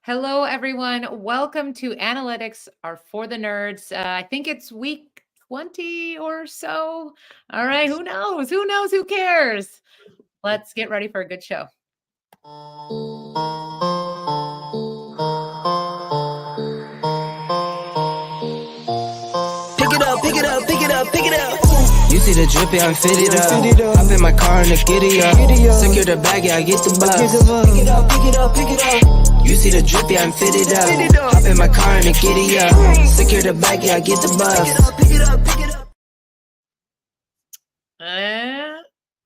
Hello, everyone. Welcome to Analytics are for the nerds. I think it's week 20 or so. All right. Who knows? Who knows? Who cares? Let's get ready for a good show. Pick it up, pick it up, pick it up, pick it up. You see the drippy, I'm fitted up. Hop in my car and the giddy up. Secure the bag, yeah, I get the bus. Pick it up, pick it up, pick it up. You see the drippy, I'm fitted up. Hop in my car and the giddy up. Secure the bag, yeah, I get the bus. Pick it up, pick it up,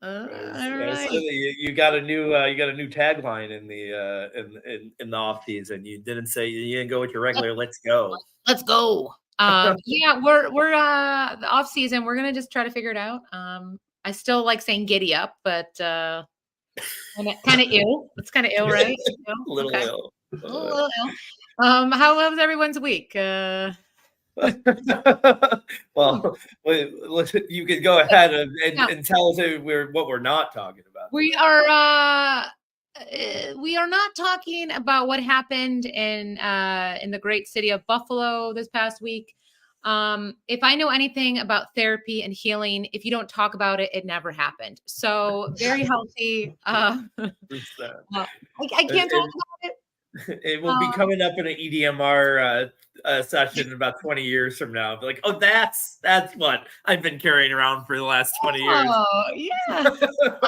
All right. You got a new tagline in the off season. You didn't go with your regular "Let's go." Let's go. Yeah, we're the off season. We're gonna just try to figure it out. I still like saying "giddy up," but kind of ill. It's kind of ill, right? A little ill. A little ill. How was everyone's week? Well, you could go ahead and tell us what we're not talking about. We are not talking about what happened in the great city of Buffalo this past week. If I know anything about therapy and healing, if you don't talk about it, it never happened. So very healthy. I can't talk about it. It will be coming up in an EDMR session about 20 years from now. Like, oh, that's what I've been carrying around for the last 20 years. Oh, yeah.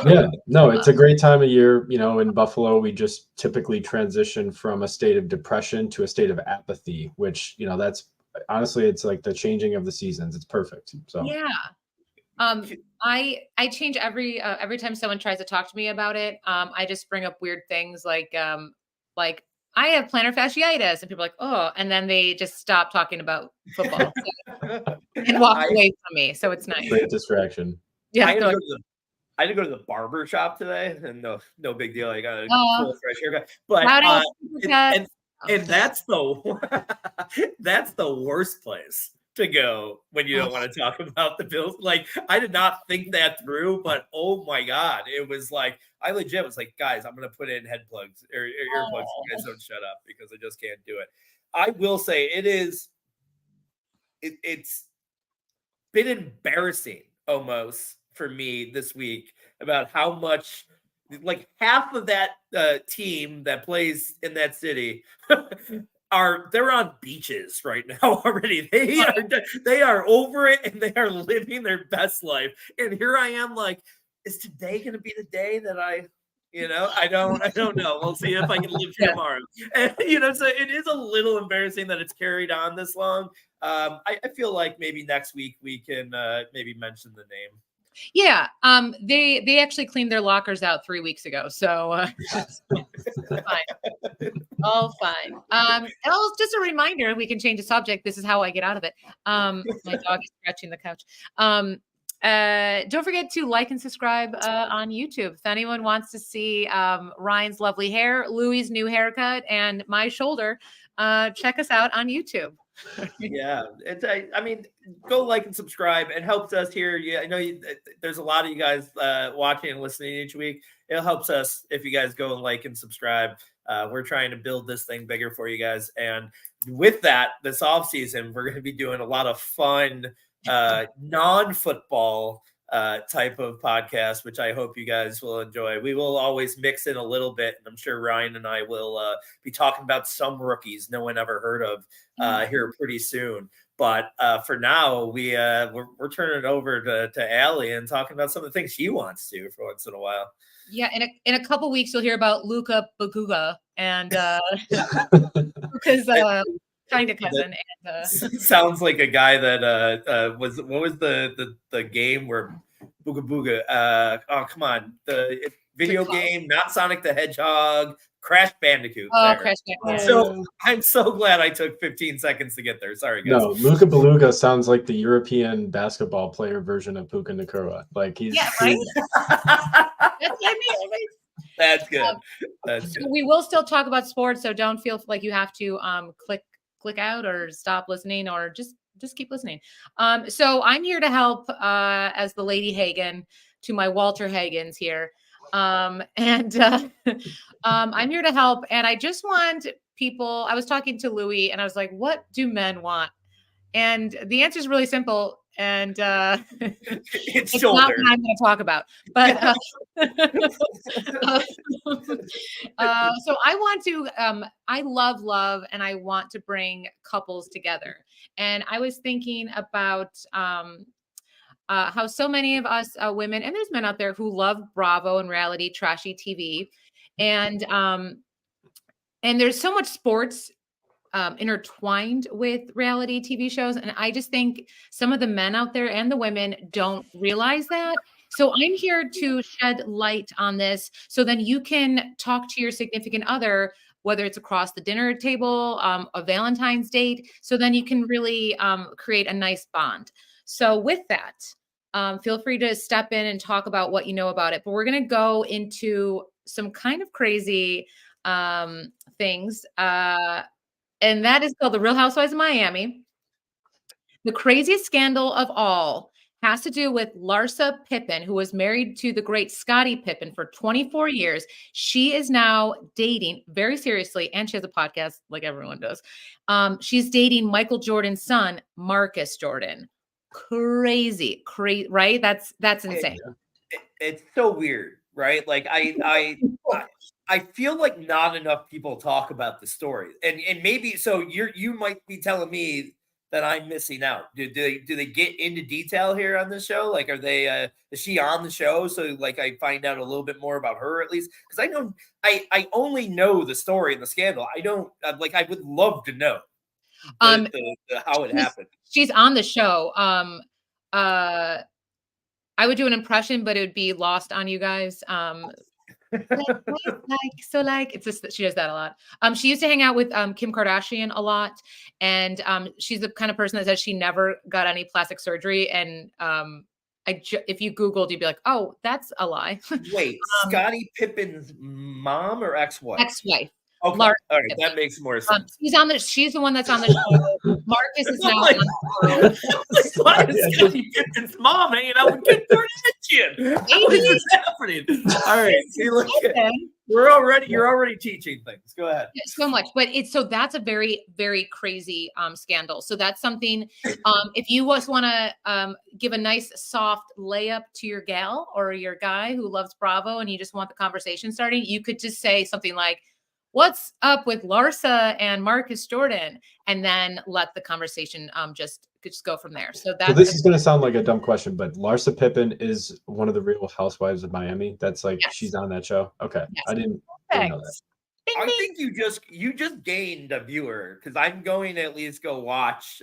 Yeah, no, it's a great time of year. You know, in Buffalo, we just typically transition from a state of depression to a state of apathy, which, you know, that's honestly, it's like the changing of the seasons. It's perfect. So yeah. I change every time someone tries to talk to me about it. I just bring up weird things like I have plantar fasciitis, and people are like, oh, and then they just stop talking about football and walk away from me. So it's nice. Great distraction. Yeah. I had to go to the barber shop today, and no big deal. I got a cool fresh haircut, but and that's the worst place to go when you don't want to talk about the Bills. Like, I did not think that through, but oh my God, it was like, I legit was like, guys, I'm going to put in head plugs or earplugs. You guys don't shut up because I just can't do it. I will say it's been embarrassing almost for me this week about how much, like, half of that team that plays in that city they're on beaches right now already. They are over it and they are living their best life. And here I am, like, is today going to be the day that I don't know. We'll see if I can live here tomorrow. And, so it is a little embarrassing that it's carried on this long. I feel like maybe next week we can maybe mention the name. Yeah, they actually cleaned their lockers out 3 weeks ago, so it's fine, all fine. And just a reminder, we can change the subject. This is how I get out of it. My dog is scratching the couch. Don't forget to like and subscribe on YouTube. If anyone wants to see Ryan's lovely hair, Louie's new haircut, and my shoulder, check us out on YouTube. Yeah, I mean, go like and subscribe. It helps us here. Yeah, I know there's a lot of you guys watching and listening each week. It helps us if you guys go and like and subscribe. We're trying to build this thing bigger for you guys. And with that, this off season, we're going to be doing a lot of fun non-football type of podcast, which I hope you guys will enjoy. We will always mix in a little bit, and I'm sure Ryan and I will be talking about some rookies no one ever heard of here pretty soon. But for now, we're turning it over to Allie and talking about some of the things she wants to for once in a while. Yeah, in a couple weeks you'll hear about Luka Baguga and Luka's kind of cousin. Sounds like a guy that what was the game where Booga Booga? Oh, come on, the video game, not Sonic the Hedgehog, Crash Bandicoot. Oh, Crash Bandicoot. So I'm so glad I took 15 seconds to get there. Sorry, guys. No, Luka Beluga sounds like the European basketball player version of Puka Nakura. Like he's right. That's good. That's good. We will still talk about sports, so don't feel like you have to click out or stop listening, or just keep listening. So I'm here to help as the Lady Hagen to my Walter Hagens here. I'm here to help, and I just want people, I was talking to Louis and I was like, what do men want? And the answer is really simple. And It's it's not shoulder. what I'm going to talk about. But so I want to, I love, and I want to bring couples together. And I was thinking about how so many of us women, and there's men out there who love Bravo and reality, trashy TV. And there's so much sports intertwined with reality TV shows. And I just think some of the men out there and the women don't realize that. So I'm here to shed light on this so then you can talk to your significant other, whether it's across the dinner table, a Valentine's date, so then you can really create a nice bond. So with that, feel free to step in and talk about what you know about it. But we're going to go into some kind of crazy things. And that is called The Real Housewives of Miami. The craziest scandal of all has to do with Larsa Pippen, who was married to the great Scottie Pippen for 24 years. She is now dating very seriously, and she has a podcast like everyone does. She's dating Michael Jordan's son, Marcus Jordan. Crazy, right? That's insane. It's so weird, right? Like I feel like not enough people talk about the story, and maybe so. You might be telling me that I'm missing out. Do they get into detail here on this show? Like, are they? Is she on the show? So like, I find out a little bit more about her at least, because I know I only know the story and the scandal. I don't like. I would love to know how it happened. She's on the show. I would do an impression, but it would be lost on you guys. It's just that she does that a lot. She used to hang out with Kim Kardashian a lot, and she's the kind of person that says she never got any plastic surgery. And if you Googled, you'd be like, oh, that's a lie. Wait, Scottie Pippen's mom or ex-wife? Ex-wife. Okay. Larsa All right, Pippen. that makes more sense. She's the one that's on the show. Marcus is now on the show. Why is Scottie Pippen's mom hanging out with Kim Kardashian? How is this happening? All right, see, look, you're already teaching things. Go ahead. So much, but that's a very, very crazy scandal. So that's something. If you just want to give a nice soft layup to your gal or your guy who loves Bravo, and you just want the conversation starting, you could just say something like, what's up with Larsa and Marcus Jordan? And then let the conversation just go from there. So this is going to sound like a dumb question, but Larsa Pippen is one of the Real Housewives of Miami. That's like, yes. She's on that show. Okay. Yes. I didn't know that. I think you just gained a viewer, because I'm going to at least go watch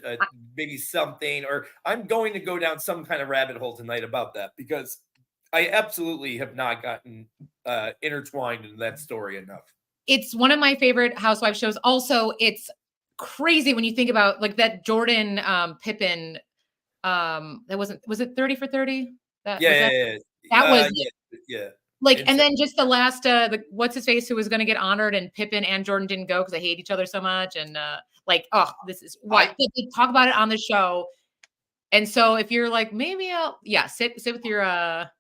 maybe something, or I'm going to go down some kind of rabbit hole tonight about that, because I absolutely have not gotten intertwined in that story enough. It's one of my favorite housewife shows. Also, it's crazy when you think about like that Jordan Pippen. Was it 30 for 30? That was like, and then just the last what's his face who was going to get honored, and Pippen and Jordan didn't go because they hate each other so much, and this is why they talk about it on the show. And so if you're like, maybe I'll sit with your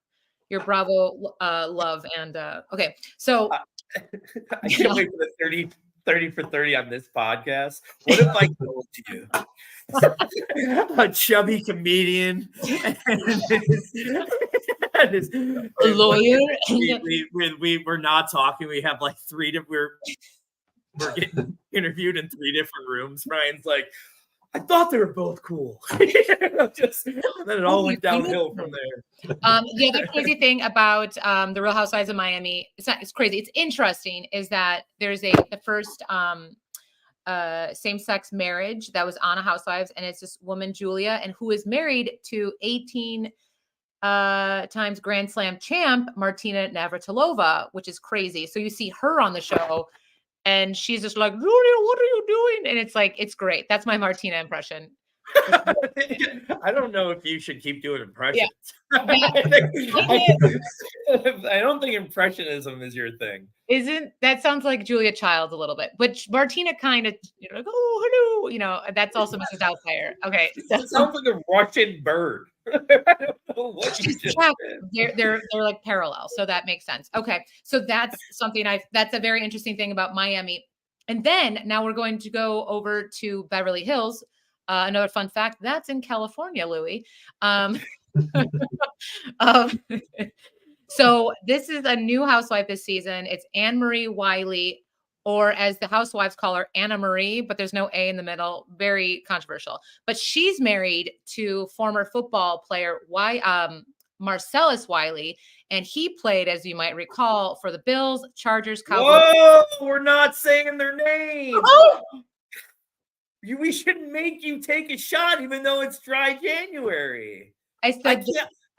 Bravo love, and okay, so. I can't wait for the 30 for 30 on this podcast. What if I told you a chubby comedian and his lawyer? We're not talking. We have like we're getting interviewed in 3 different rooms. Ryan's like, I thought they were both cool. And then it all went downhill from there. The other crazy thing about the Real Housewives of Miami, it's crazy, it's interesting, is that there's the first same-sex marriage that was on a Housewives, and it's this woman, Julia, and who is married to 18 times Grand Slam champ Martina Navratilova, which is crazy. So you see her on the show, and she's just like, Julia, what are you doing? And it's like, it's great. That's my Martina impression. I don't know if you should keep doing impressions. Yeah. I don't think impressionism is your thing. That sounds like Julia Childs a little bit, but Martina kind of, like, oh, hello, that's also Mrs. Doubtfire. Okay. It sounds like a Russian bird. I don't know what you just said. They're like parallel, so that makes sense. Okay, so that's something that's a very interesting thing about Miami. And then now we're going to go over to Beverly Hills. Another fun fact, that's in California, Louis. Um, um, so this is a new housewife this season. It's Anne Marie Wiley, or as the housewives call her, Anna Marie, but there's no A in the middle. Very controversial. But she's married to former football player Marcellus Wiley, and he played, as you might recall, for the Bills, Chargers, Cowboys. Whoa, we're not saying their name. Oh! We shouldn't make you take a shot, even though it's dry January. I said,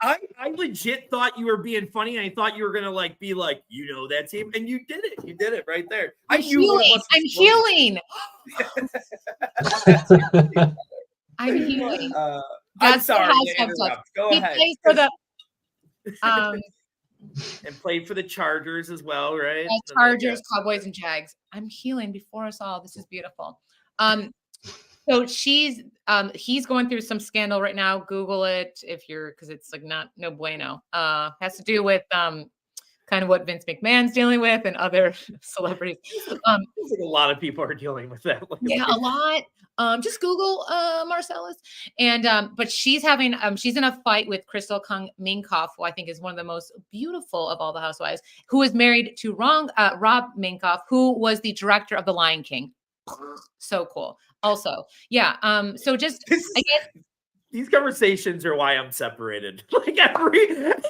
I legit thought you were being funny, and I thought you were gonna be like, that team, and you did it. You did it right there. I'm healing. I'm healing. I'm healing. I'm sorry. Go he ahead. plays for the and played for the Chargers as well, right? Chargers, Cowboys, and Jags. I'm healing before us all. This is beautiful. So he's going through some scandal right now. Google it because it's like no bueno. Has to do with kind of what Vince McMahon's dealing with and other celebrities. A lot of people are dealing with that. Yeah, a lot. Just Google Marcellus. And but she's in a fight with Crystal Kung Minkoff, who I think is one of the most beautiful of all the housewives, who is married to Rob Minkoff, who was the director of The Lion King. So cool. Also, yeah. So just I guess these conversations are why I'm separated. Like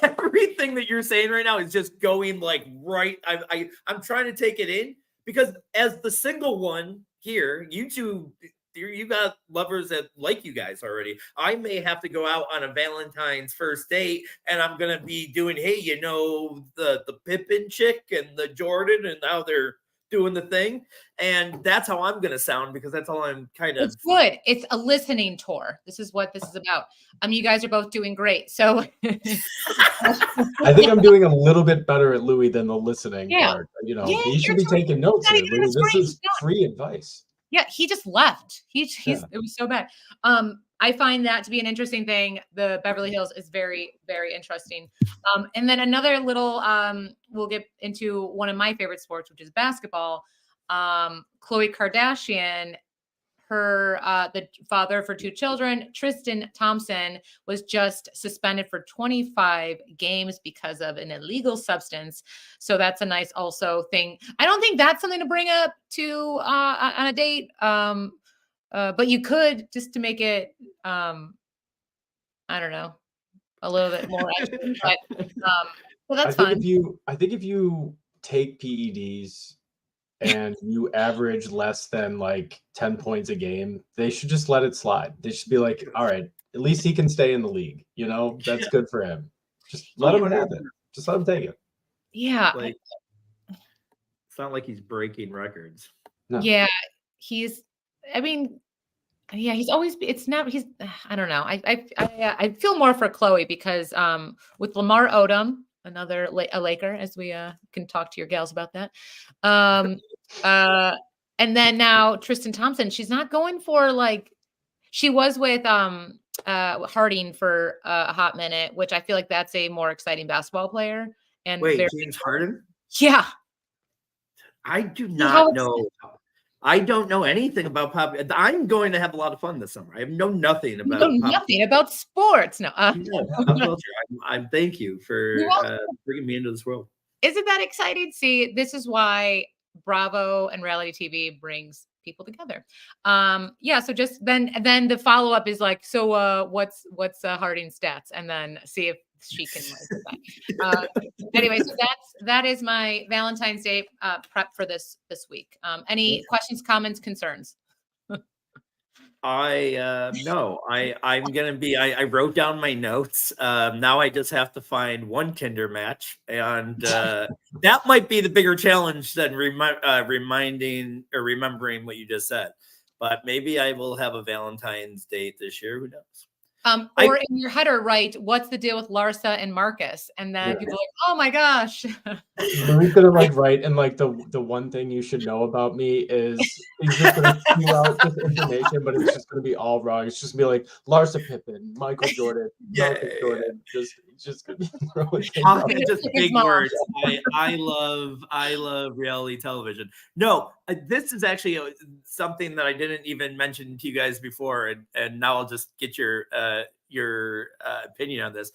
everything that you're saying right now is just going right. I'm trying to take it in because as the single one here, you two, you got lovers that like you guys already. I may have to go out on a Valentine's first date, and I'm gonna be doing, hey, the Pippin chick and the Jordan and how they're doing the thing, and that's how I'm gonna sound because that's all I'm kind of. It's good. It's a listening tour. This is what this is about. You guys are both doing great. So I think I'm doing a little bit better at Louis than the listening part. He should be taking notes here, Louis. This is free advice. Yeah, he just left. It was so bad. I find that to be an interesting thing. The Beverly Hills is very, very interesting. And then another little, we'll get into one of my favorite sports, which is basketball. Khloe Kardashian, the father for 2 children, Tristan Thompson, was just suspended for 25 games because of an illegal substance. So that's a nice also thing. I don't think that's something to bring up on a date. But you could, just to make it, I don't know, a little bit more. But that's fine. I think if you take PEDs and you average less than 10 points a game, they should just let it slide. They should be like, all right, at least he can stay in the league. That's good for him. Just let him have it. Just let him take it. Yeah. It's not like he's breaking records. No. Yeah. He's always, I don't know. I feel more for Khloe because with Lamar Odom, a Laker, as we can talk to your gals about that. And then now Tristan Thompson, she's not going for she was with Harding for a hot minute, which I feel like that's a more exciting basketball player. And wait, James Harden? Yeah. I do not know. I don't know anything about pop. I'm going to have a lot of fun this summer. I know nothing about nothing about sports. No, pop culture. I thank you for bringing me into this world. Isn't that exciting? See, this is why Bravo and reality TV brings people together. So just then the follow-up is what's Harding's stats, and then see if she can anyway, so that is my Valentine's Day prep for this week. Any questions, comments, concerns? I'm gonna be. I wrote down my notes. Now I just have to find one Tinder match, and that might be the bigger challenge than remembering what you just said. But maybe I will have a Valentine's date this year. Who knows? Or in your header, write, what's the deal with Larsa and Marcus? And then people are like, oh my gosh. Louis gonna right, and the one thing you should know about me is he's just gonna spew out this information, but it's just gonna be all wrong. It's just gonna be like Larsa Pippen, Michael Jordan, Jordan. Just just gonna be throwing things How out. can just His big mom. words? I love reality television. No, this is actually something that I didn't even mention to you guys before, and now I'll just get your opinion on this.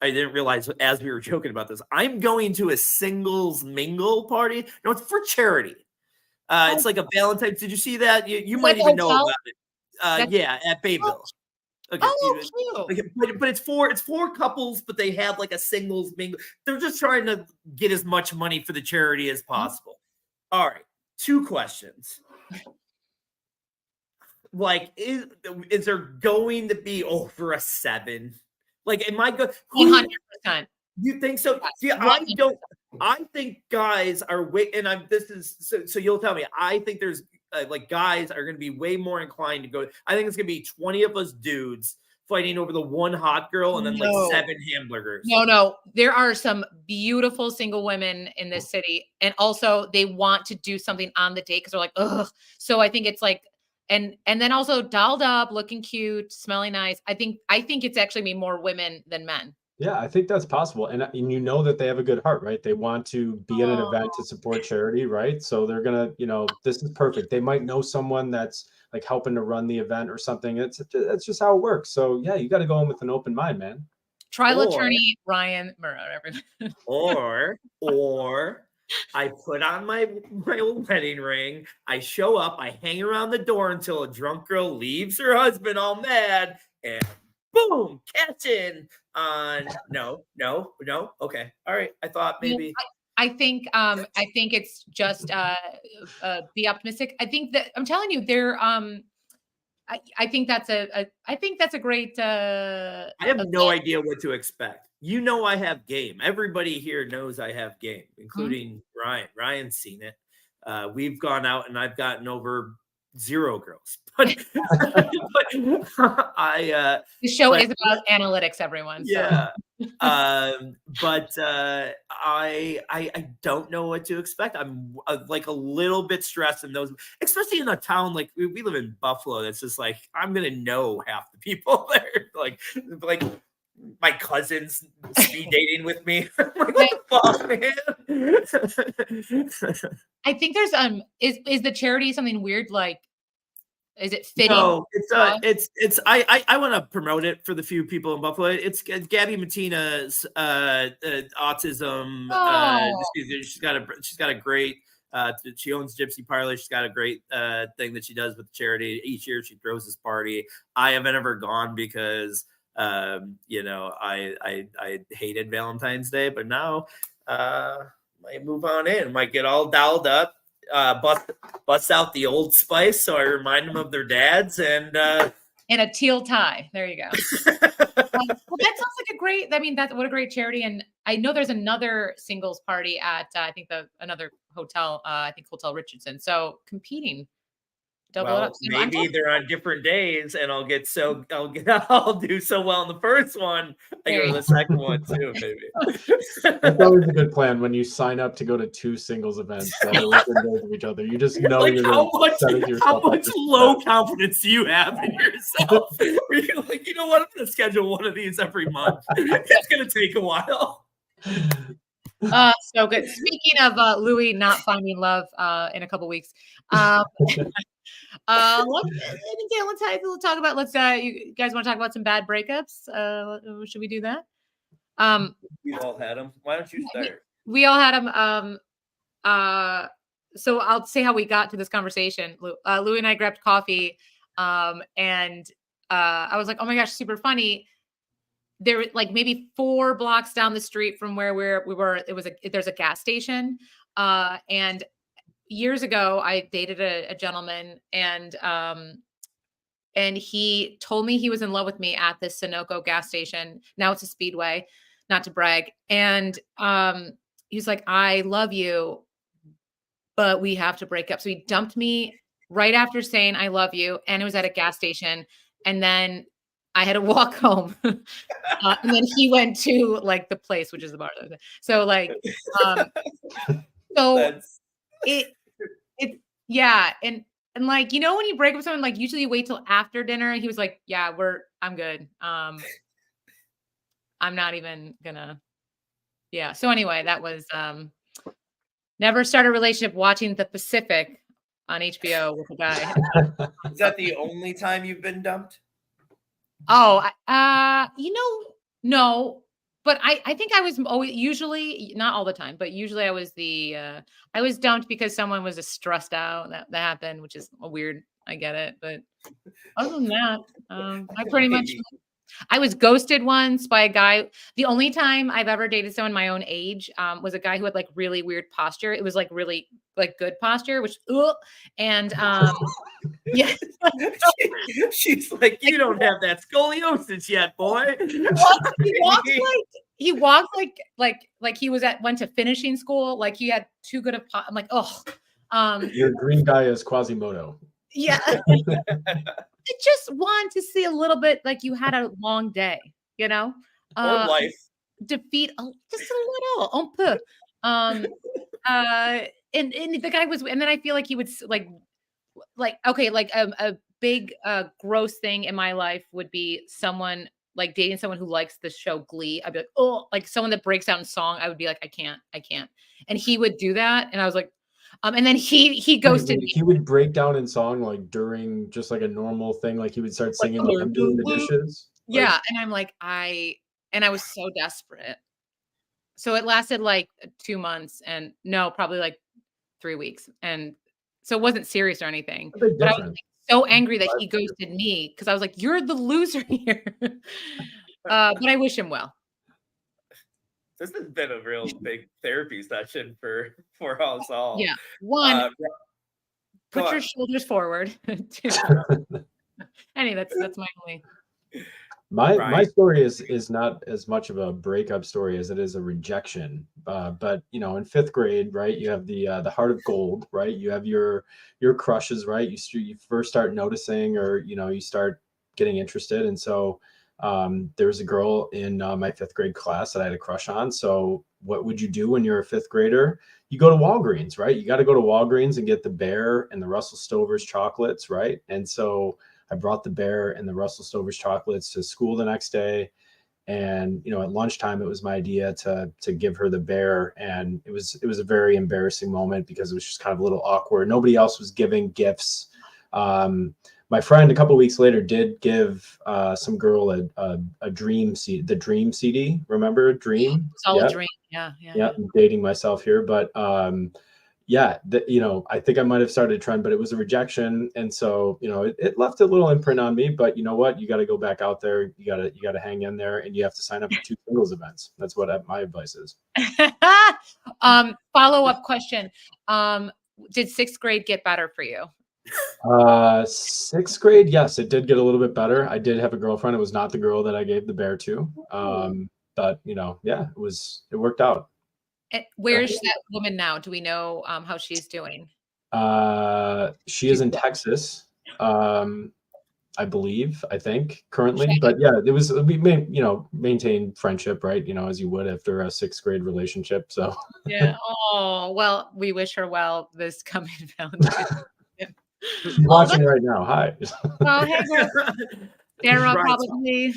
I didn't realize as we were joking about this. I'm going to a singles mingle party. No, it's for charity. It's like a Valentine's. Did you see that? You Is might that the even know hotel? about it. Yeah, at Bayville. Okay, Oh, cute. but it's four couples, but they have like a singles mingle. They're just trying to get as much money for the charity as possible. All right, 2 questions. Like, is there going to be over a 7? Like, am I good? 100%. You think so? Yes, See, I don't. I think guys are way, and I'm. This is so. You'll tell me. I think there's like guys are going to be way more inclined to go. I think it's going to be 20 of us dudes fighting over the one hot girl, and then like No. 7 hamburgers. No. There are some beautiful single women in this city, and also they want to do something on the date because they're like, ugh. So I think it's like, and then also dolled up, looking cute, smelling nice. I think it's actually be more women than men. Yeah, I think that's possible. And you know that they have a good heart, right? They want to be in an event to support charity, right? So they're gonna, this is perfect. They might know someone that's like helping to run the event or something. That's just how it works. So yeah, you got to go in with an open mind, man. Trial Or- attorney Ryan Murrow. Everyone. Or I put on my wedding ring. I show up. I hang around the door until a drunk girl leaves her husband all mad, and boom, catch in on no. Okay, all right. I thought maybe. I think it's just be optimistic. I think that I'm telling you, I think that's a great. I have no idea what to expect. I have game. Everybody here knows I have game, including Ryan. Ryan's seen it. We've gone out and I've gotten over 0 girls. But the show is about analytics, everyone. So. Yeah. But I don't know what to expect. I'm like a little bit stressed in those, especially in a town like we live in Buffalo. That's just like I'm gonna know half the people there. Like my cousin's speed dating with me. Like, what the fuck, man? I think there's is the charity something weird like? Is it fitting? No, it's I want to promote it for the few people in Buffalo. It's Gabby Matina's autism. Oh. She's got a great. She owns Gypsy Parlor. She's got a great thing that she does with charity. Each year she throws this party. I haven't ever gone because I hated Valentine's Day, but now might move on in. Might get all dialed up. Bust out the Old Spice so I remind them of their dads and a teal tie. There you go. Well, that sounds like a great. I mean, what a great charity. And I know there's another singles party at I think another hotel. I think Hotel Richardson. So competing. Double it up. So maybe they're on different days, and I'll do so well in the first one. I go to the second one too, maybe. That's always a good plan when you sign up to go to 2 singles events that are within days of each other. You just know like you're how much low confidence do you have in yourself? Where you're like, you know what? I'm going to schedule one of these every month. It's going to take a while. So good. Speaking of Louis not finding love in a couple weeks. Let's talk about. You guys want to talk about some bad breakups? Should we do that? We all had them. Why don't you start? We all had them. So I'll say how we got to this conversation. Louis and I grabbed coffee, and I was like, "Oh my gosh, super funny." There, like maybe 4 blocks down the street from where we were. There's a gas station, and years ago, I dated a gentleman, and he told me he was in love with me at this Sunoco gas station. Now it's a Speedway, not to brag. And he's like, "I love you, but we have to break up." So he dumped me right after saying "I love you," and it was at a gas station. And then I had to walk home, and then he went to like the place, which is the bar. So like, yeah. And like, when you break up with someone, like usually you wait till after dinner. He was like, "Yeah, I'm good." I'm not even gonna. Yeah. So anyway, that was never start a relationship watching The Pacific on HBO with a guy. Is that the only time you've been dumped? Oh, no, but I think I was always usually not all the time, but usually I was I was dumped because someone was just stressed out. That happened, which is a weird. I get it, but other than that, I pretty much Maybe. I was ghosted once by a guy. The only time I've ever dated someone my own age was a guy who had like really weird posture. It was like really like good posture, which and yeah. She's like, you don't have that scoliosis yet, boy. He walked like he was went to finishing school. Like he had too good of. I'm like, oh, Your green guy is Quasimodo. yeah. I just want to see a little bit like you had a long day, you know, Or life. defeat just a little, un peu. And the guy was, and then I feel like he would okay, like a big gross thing in my life would be someone like dating someone who likes the show Glee. I'd be like, oh, like someone that breaks out in song. I would be like, I can't. And he would do that, and I was like, and then he ghosted me. He would break down in song like during just like a normal thing, like he would start singing like I'm doing the dishes. Yeah, and I'm like, I was so desperate. So it lasted like 2 months, and no, probably like 3 weeks, and so it wasn't serious or anything. A bit But I was different. like, so angry that he ghosted me because I was like, "You're the loser here." But I wish him well. This has been a real big therapy session for us all. Yeah. One, Go put your on. shoulders forward. Two, anyway, that's my only. My Right. story is not as much of a breakup story as it is a rejection. But you know, in fifth grade, right, you have the heart of gold, right? You have your crushes, right? You first start noticing, or you know, you start getting interested, and so there was a girl in my fifth grade class that I had a crush on. So what would you do when you're a fifth grader? You go to Walgreens, right? You got to go to Walgreens and get the Bear and the Russell Stover's chocolates, right? And so I brought the Bear and the Russell Stover's chocolates to school the next day. And you know, at lunchtime, it was my idea to give her the Bear, and it was a very embarrassing moment because it was just kind of a little awkward. Nobody else was giving gifts. My friend a couple of weeks later did give some girl a Dream CD, the Dream CD. Remember Dream? It's all Yeah. a dream. Yeah. I'm dating myself here, but you know, I think I might have started a trend, but it was a rejection, and so you know, it left a little imprint on me. But you know what? You got to go back out there. You got to hang in there, and you have to sign up for 2 singles events. That's what my advice is. Follow-up question. Did 6th grade get better for you? 6th grade, yes, it did get a little bit better. I did have a girlfriend. It was not the girl that I gave the Bear to. But you know, yeah, it worked out. Where's that woman now? Do we know how she's doing? She is in Texas, I believe, I think currently, but yeah, we maintained friendship, right? You know, as you would after a 6th grade relationship. So yeah. Oh, well, we wish her well this coming Valentine's. She's watching right now. Hi. Oh, hey, Sarah, Right. probably.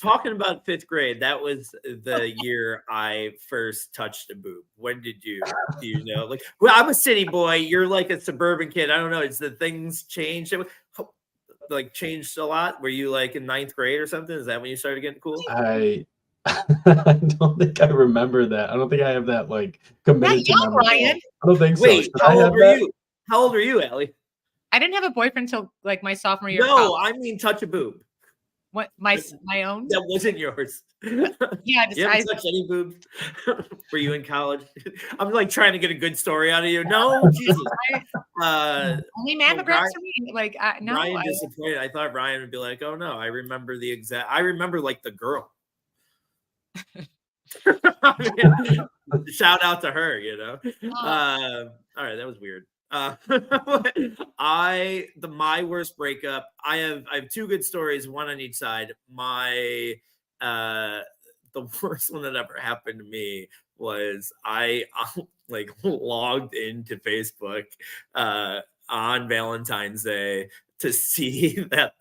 Talking about 5th grade, that was the year I first touched a boob. When did do you know? Like, well, I'm a city boy. You're like a suburban kid. I don't know. It's the things changed. Like changed a lot. Were you like in 9th grade or something? Is that when you started getting cool? I don't think I remember that. I don't think I have that like committed to young, memory. Ryan. I don't think so. Wait, Should I how have old are that? you? How old are you, Allie? I didn't have a boyfriend until like my sophomore year. of No, college. I mean touch a boob. What my own? That wasn't yours. Yeah, You haven't touched any boobs? Were you in college? I'm like trying to get a good story out of you. No, Jesus. Only mammograms Ryan- for me. Like, no. Ryan disappointed. I thought Ryan would be like, "Oh no, I remember I remember like the girl." I mean, shout out to her, you know. All right, that was weird. My worst breakup. I have 2 good stories, one on each side. The worst one that ever happened to me was I like logged into Facebook on Valentine's Day to see that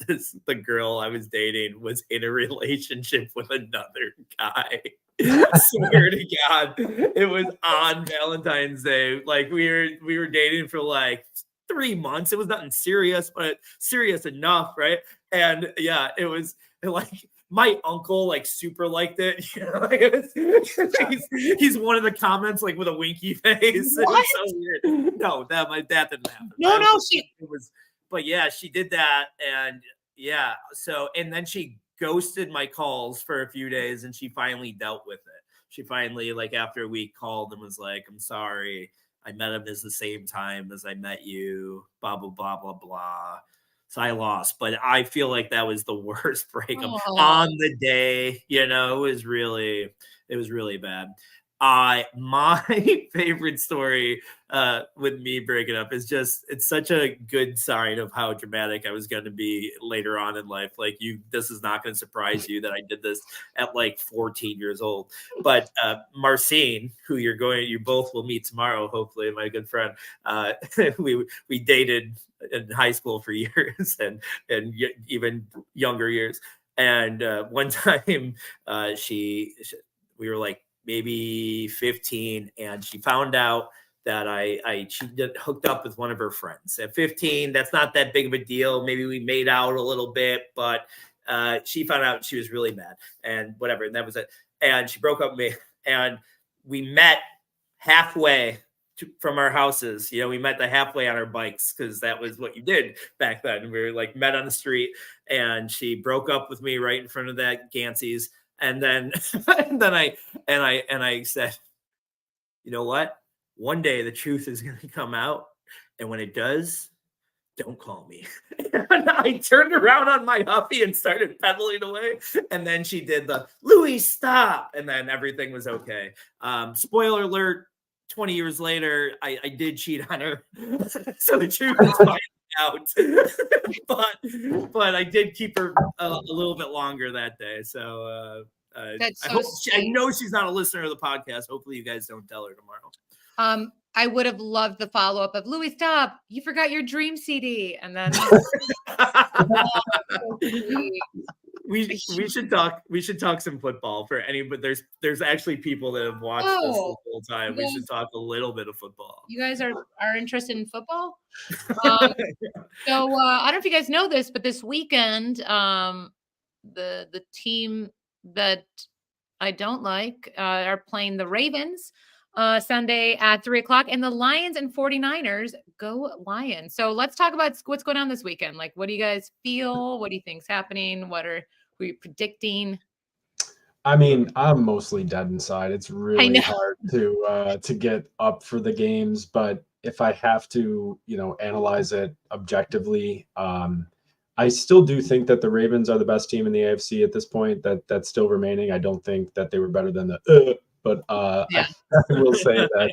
the girl I was dating was in a relationship with another guy. Swear to God, it was on Valentine's Day. Like we were dating for like 3 months. It was nothing serious, but serious enough, right? And yeah, it was like my uncle like super liked it. You know, like he's one of the comments like with a winky face. It was so weird. No, that didn't happen. No, It was, but yeah, she did that, and yeah. So and then she ghosted my calls for a few days, and she finally dealt with it. She finally, like after a week, called and was like, "I'm sorry. I met him as the same time as I met you. Blah blah blah blah blah." So I lost, but I feel like that was the worst breakup on the day. You know, it was really bad. My favorite story with me breaking up is just, it's such a good sign of how dramatic I was going to be later on in life. Like this is not going to surprise you that I did this at like 14 years old. But Marcine, who you both will meet tomorrow, hopefully, my good friend, we dated in high school for years and even younger years. And one time we were like maybe 15, and she found out that she hooked up with one of her friends. At 15, that's not that big of a deal. Maybe we made out a little bit, but she found out, she was really mad and whatever. And that was it. And she broke up with me, and we met halfway from our houses. You know, we met the halfway on our bikes, because that was what you did back then. We were like met on the street, and she broke up with me right in front of that Gansey's. And then, I said, you know what? One day the truth is going to come out, and when it does, don't call me. And I turned around on my Huffy and started pedaling away. And then she did the Louis, stop, and then everything was okay. Spoiler alert: 20 years later, I did cheat on her. So the truth is finally out. but I did keep her a little bit longer that day. So That's so I know she's not a listener of the podcast. Hopefully you guys don't tell her tomorrow. I would have loved the follow-up of Louis, stop, you forgot your Dream CD. And then we should talk some football for but there's actually people that have watched this the whole time. We should talk a little bit of football. You guys are interested in football? So I don't know if you guys know this, but this weekend, the team that I don't like are playing the Ravens Sunday at 3:00, and the Lions and 49ers. Go Lions. So let's talk about what's going on this weekend. Like, what do you guys feel? What do you think's happening? What are we predicting? I mean, I'm mostly dead inside. It's really hard to get up for the games, but if I have to, analyze it objectively, I still do think that the Ravens are the best team in the AFC at this point. That's still remaining. I don't think that they were better than but I will say that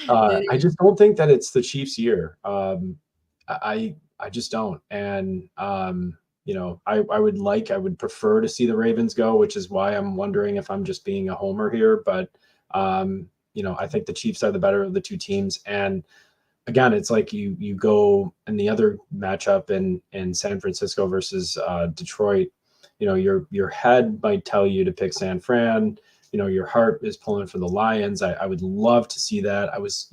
I just don't think that it's the Chiefs' year. I just don't. And I would prefer to see the Ravens go, which is why I'm wondering if I'm just being a homer here. But I think the Chiefs are the better of the two teams. And again, it's like you go in the other matchup in San Francisco versus Detroit. Your head might tell you to pick San Fran. Your heart is pulling for the Lions. I would love to see that. I was,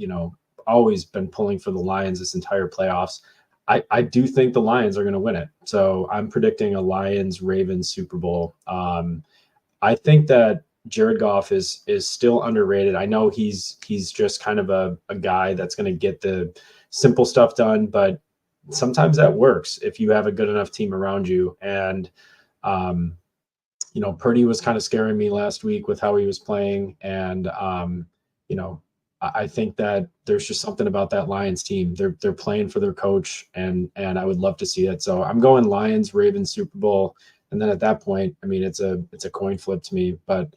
always been pulling for the Lions this entire playoffs. I do think the Lions are going to win it. So I'm predicting a Lions-Ravens Super Bowl. I think that Jared Goff is still underrated. I know he's just kind of a guy that's going to get the simple stuff done, but sometimes that works if you have a good enough team around you. And Purdy was kind of scaring me last week with how he was playing. And, I think that there's just something about that Lions team. They're playing for their coach, and I would love to see it. So I'm going Lions, Ravens, Super Bowl. And then at that point, I mean, it's a coin flip to me, but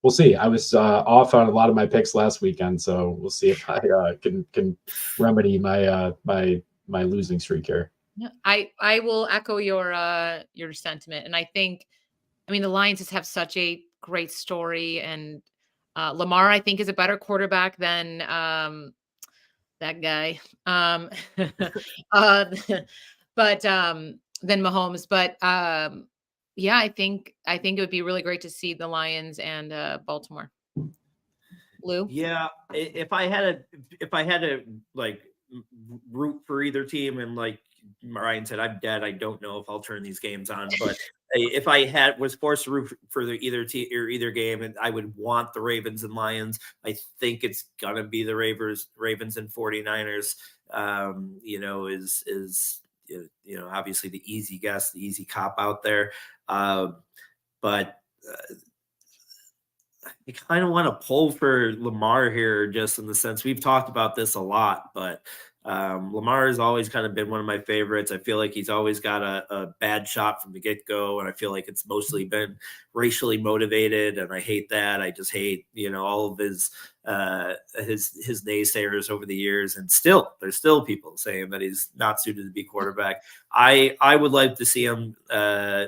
we'll see. I was off on a lot of my picks last weekend, so we'll see if I can remedy my losing streak here. Yeah, I will echo your sentiment, and I think, the Lions just have such a great story, and Lamar, I think, is a better quarterback than that guy. but than Mahomes. But yeah, I think it would be really great to see the Lions and Baltimore. Lou? Yeah, if I had to like root for either team, and like Ryan said, I'm dead. I don't know if I'll turn these games on, but if I was forced to root for either team or either game, and I would want the Ravens and Lions, I think it's gonna be the Ravens and 49ers. Obviously the easy guess, the easy cop out there, but. I kind of want to pull for Lamar here, just in the sense we've talked about this a lot, but Lamar has always kind of been one of my favorites. I feel like he's always got a bad shot from the get-go, and I feel like it's mostly been racially motivated, and I hate that. I just hate, all of his naysayers over the years, and there's still people saying that he's not suited to be quarterback. I would like to see him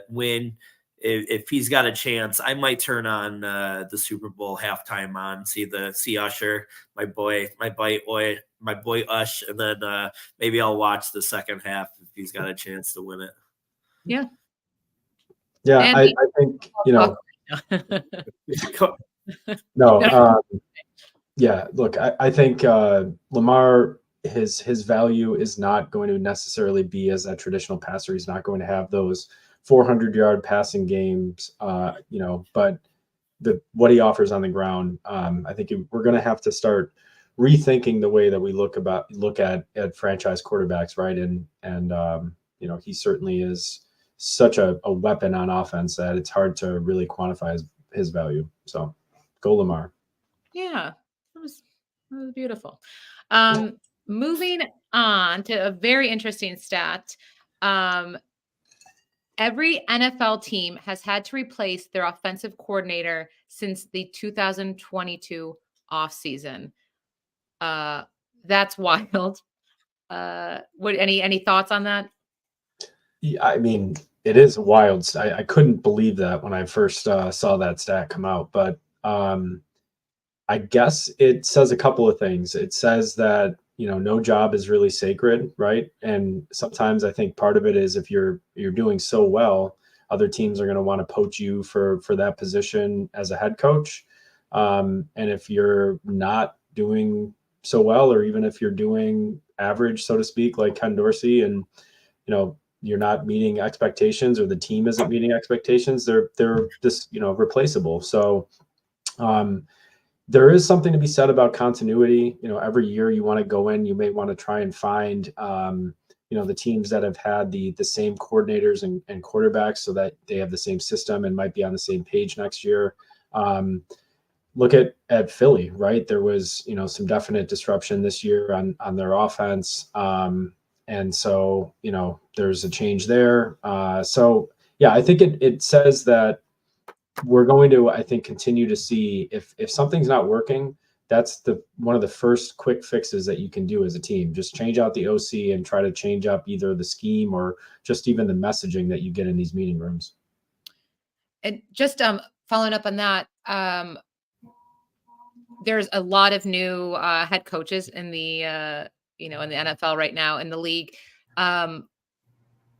win. If he's got a chance, I might turn on the Super Bowl halftime on, see Usher, my boy Ush, and then maybe I'll watch the second half if he's got a chance to win it. Yeah. Yeah, I think, no. Yeah, look, I think Lamar, his value is not going to necessarily be as a traditional passer. He's not going to have those 400-yard passing games, but what he offers on the ground, I think we're going to have to start rethinking the way that we look at franchise quarterbacks, right? And he certainly is such a weapon on offense that it's hard to really quantify his value. So, go Lamar. Yeah, that was beautiful. Moving on to a very interesting stat. Every NFL team has had to replace their offensive coordinator since the 2022 offseason. That's wild. Any thoughts on that? Yeah, I mean, it is wild. I couldn't believe that when I first saw that stat come out, but I guess it says a couple of things. It says that no job is really sacred, right? And sometimes I think part of it is if you're doing so well, other teams are going to want to poach you for that position as a head coach. And if you're not doing so well, or even if you're doing average, so to speak, like Ken Dorsey, and you're not meeting expectations, or the team isn't meeting expectations, they're just replaceable. So there is something to be said about continuity. Every year you want to go in, you may want to try and find, the teams that have had the same coordinators and quarterbacks, so that they have the same system and might be on the same page next year. Look at Philly, right? There was, some definite disruption this year on their offense. And so, there's a change there. So yeah, I think it says that we're going to, I think, continue to see if something's not working, that's one of the first quick fixes that you can do as a team. Just change out the OC and try to change up either the scheme or just even the messaging that you get in these meeting rooms. And just following up on that, there's a lot of new head coaches in the in the NFL right now, in the league.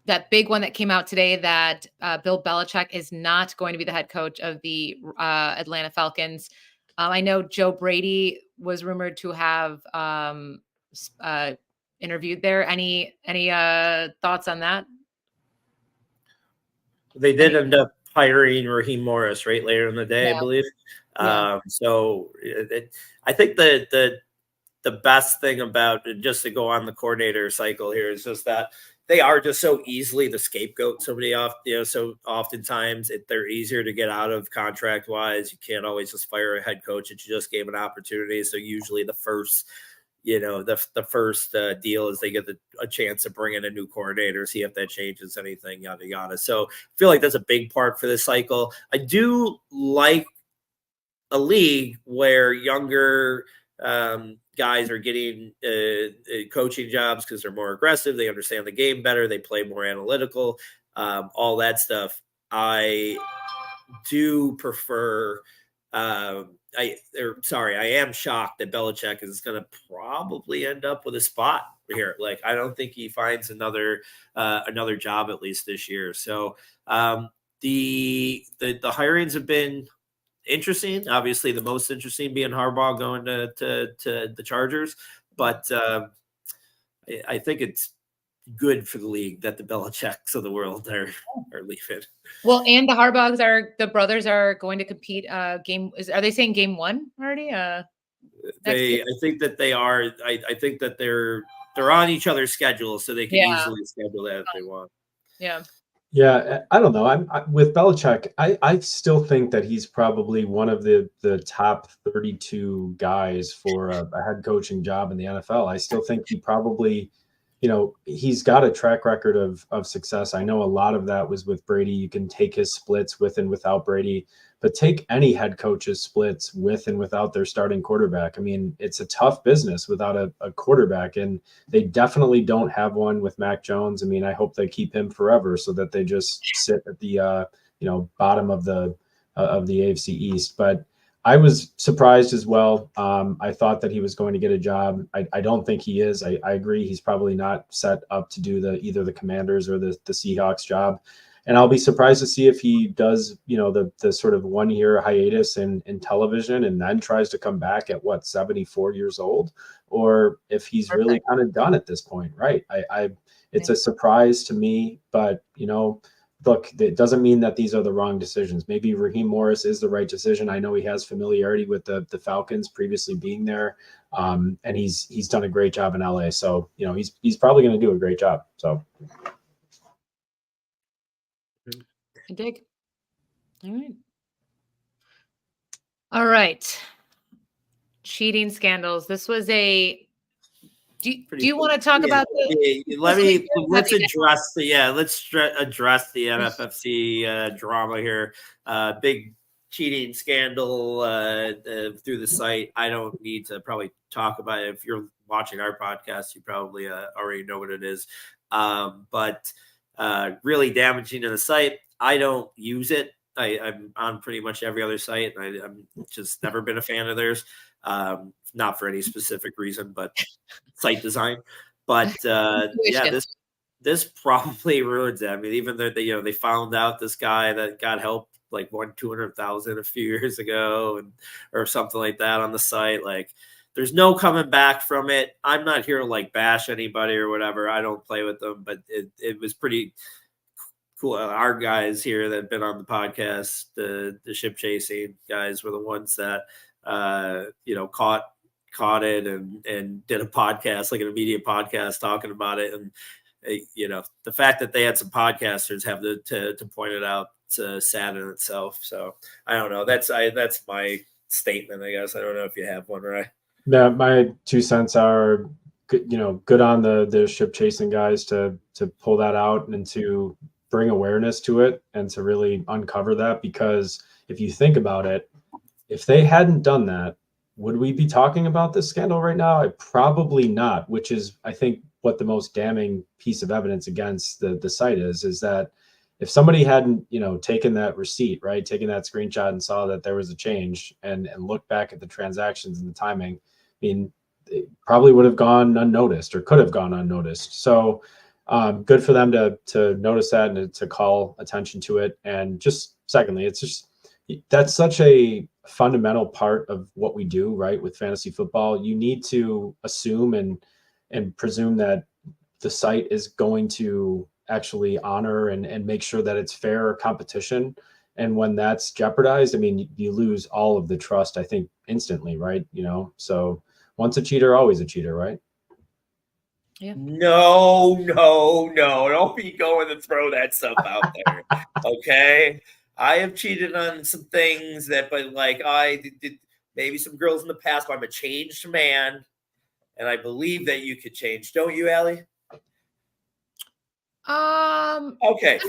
That big one that came out today, that Bill Belichick is not going to be the head coach of the Atlanta Falcons. I know Joe Brady was rumored to have interviewed there. Any thoughts on that? They did end up hiring Raheem Morris right later in the day, Yeah. I believe. Yeah. So I think the best thing about, just to go on the coordinator cycle here, is just that they are just so easily the scapegoat. So oftentimes they're easier to get out of contract wise. You can't always just fire a head coach that you just gave an opportunity. So usually the first, the first deal is they get a chance to bring in a new coordinator, see if that changes anything, yada, yada. So I feel like that's a big part for this cycle. I do like a league where younger guys are getting coaching jobs because they're more aggressive. They understand the game better. They play more analytical, all that stuff. I do prefer I am shocked that Belichick is going to probably end up with a spot here. Like, I don't think he finds another job at least this year. So the hirings have been interesting. Obviously, the most interesting being Harbaugh going to the Chargers, but I think it's good for the league that the Belichicks of the world are leaving. Well, and the brothers are going to compete. Are they saying game 1 already? I think that they are. I think that they're on each other's schedule, so they can easily schedule that if they want. Yeah. Yeah, I don't know. With Belichick, I still think that he's probably one of the top 32 guys for a head coaching job in the NFL. I still think he probably, he's got a track record of success. I know a lot of that was with Brady. You can take his splits with and without Brady, but take any head coach's splits with and without their starting quarterback. I mean, it's a tough business without a quarterback, and they definitely don't have one with Mac Jones. I mean, I hope they keep him forever so that they just sit at the bottom of the AFC East. But I was surprised as well. I thought that he was going to get a job. I don't think he is. I agree. He's probably not set up to do either the Commanders or the Seahawks job. And I'll be surprised to see if he does, the sort of 1 year hiatus in television and then tries to come back at 74 years old, or if he's really kind of done at this point. Right. It's a surprise to me, but look, it doesn't mean that these are the wrong decisions. Maybe Raheem Morris is the right decision. I know he has familiarity with the Falcons previously being there. And he's done a great job in LA. So, he's probably going to do a great job. So. I dig. All right. Cheating scandals. This was do you want to talk about let's address the NFFC drama here. Big cheating scandal through the site. I don't need to probably talk about it. If you're watching our podcast, you probably already know what it is. But really damaging to the site. I don't use it. I'm on pretty much every other site. I'm just never been a fan of theirs. Not for any specific reason, but site design. But this probably ruins it. I mean, even though they found out this guy that got help like won $200,000 a few years ago or something like that on the site. Like, there's no coming back from it. I'm not here to like bash anybody or whatever. I don't play with them, but it was pretty cool. Our guys here that have been on the podcast, the ship chasing guys, were the ones that caught it and did a podcast, like an immediate podcast, talking about it. And the fact that they had some podcasters have to point it out, it's sad in itself. So I don't know. That's my statement, I guess. I don't know if you have one, right? Yeah, my 2 cents are good on the ship chasing guys to pull that out and to bring awareness to it and to really uncover that, because if you think about it, if they hadn't done that, would we be talking about this scandal right now? Probably not, which is, I think, what the most damning piece of evidence against the site is that if somebody hadn't, taken that receipt, right, taken that screenshot and saw that there was a change and looked back at the transactions and the timing, I mean, it probably would have gone unnoticed or could have gone unnoticed. So good for them to notice that and to call attention to it. And just secondly, that's such a fundamental part of what we do, right? With fantasy football, you need to assume and presume that the site is going to actually honor and make sure that it's fair competition. And when that's jeopardized, I mean, you lose all of the trust, I think, instantly, right? So once a cheater, always a cheater, right? Yeah. No. Don't be going to throw that stuff out there. Okay. I have cheated on some things but I did maybe some girls in the past, but I'm a changed man. And I believe that you could change. Don't you, Allie? Okay.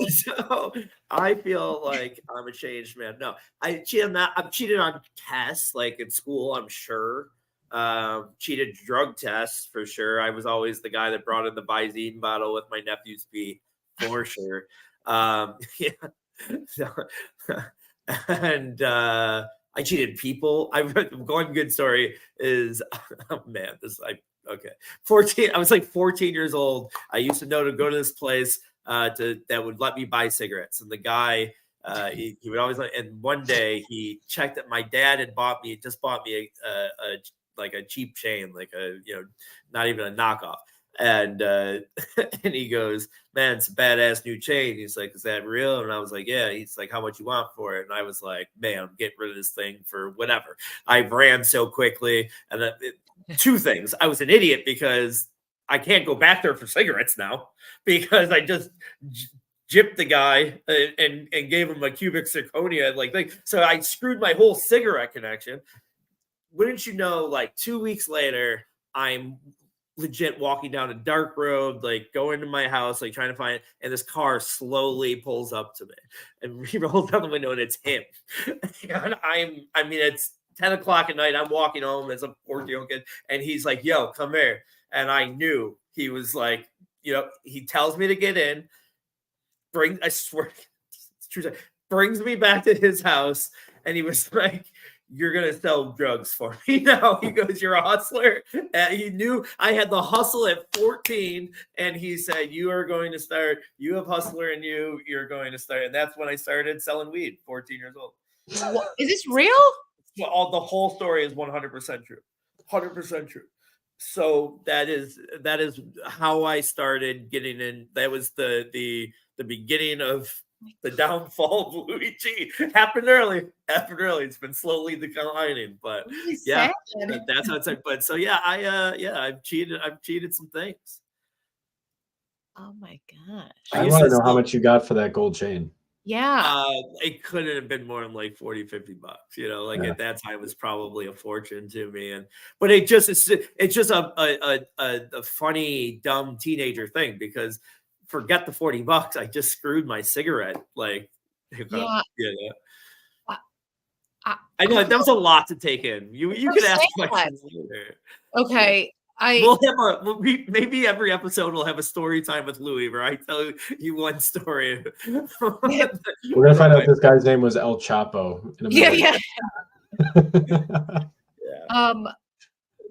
So I feel like I'm a changed man. No, I've cheated on tests, like in school, I'm sure. Cheated drug tests for sure. I was always the guy that brought in the Visine bottle with my nephew's pee, for sure. Yeah. So, and I cheated people. One good story is, oh man, okay. 14. I was like 14 years old. I used to know to go to this place that would let me buy cigarettes, and the guy. He would always and one day he checked that my dad had bought me a cheap chain, like not even a knockoff. And and he goes, man, it's a badass new chain. He's like, is that real? And I was like, yeah. He's like, how much you want for it? And I was like, man, I'm getting rid of this thing for whatever. I ran so quickly. And two things. I was an idiot because I can't go back there for cigarettes now because I just gypped the guy and gave him a cubic zirconia. So I screwed my whole cigarette connection. Wouldn't you know, like 2 weeks later, I'm legit walking down a dark road, like going to my house, like trying to find it, and this car slowly pulls up to me and he rolls down the window and it's him. And it's 10 o'clock at night. I'm walking home as a 14-year-old kid, and he's like, yo, come here. And I knew he was like, he tells me to get in, I swear it's true, brings me back to his house, and he was like, you're going to sell drugs for me now. He goes, you're a hustler. And he knew I had the hustle at 14. And he said, you have hustler in you. You're going to start. And that's when I started selling weed, 14 years old. Is this real? Well, the whole story is 100% true. 100% true. So that is how I started getting in. That was the beginning of the downfall of Luigi. Happened early. It's been slowly declining, but yeah, that's how it's like. But so yeah, I've cheated some things. Oh my gosh! I want to know how much you got for that gold chain. Yeah, it couldn't have been more than like $40, $50. At that time, it was probably a fortune to me. But it's just a funny, dumb teenager thing because. Forget the $40. I just screwed my cigarette. I know that was a lot to take in. You can ask questions later. Okay. Maybe every episode we'll have a story time with Louis where I tell you one story. We're gonna find out this guy's name was El Chapo. Yeah.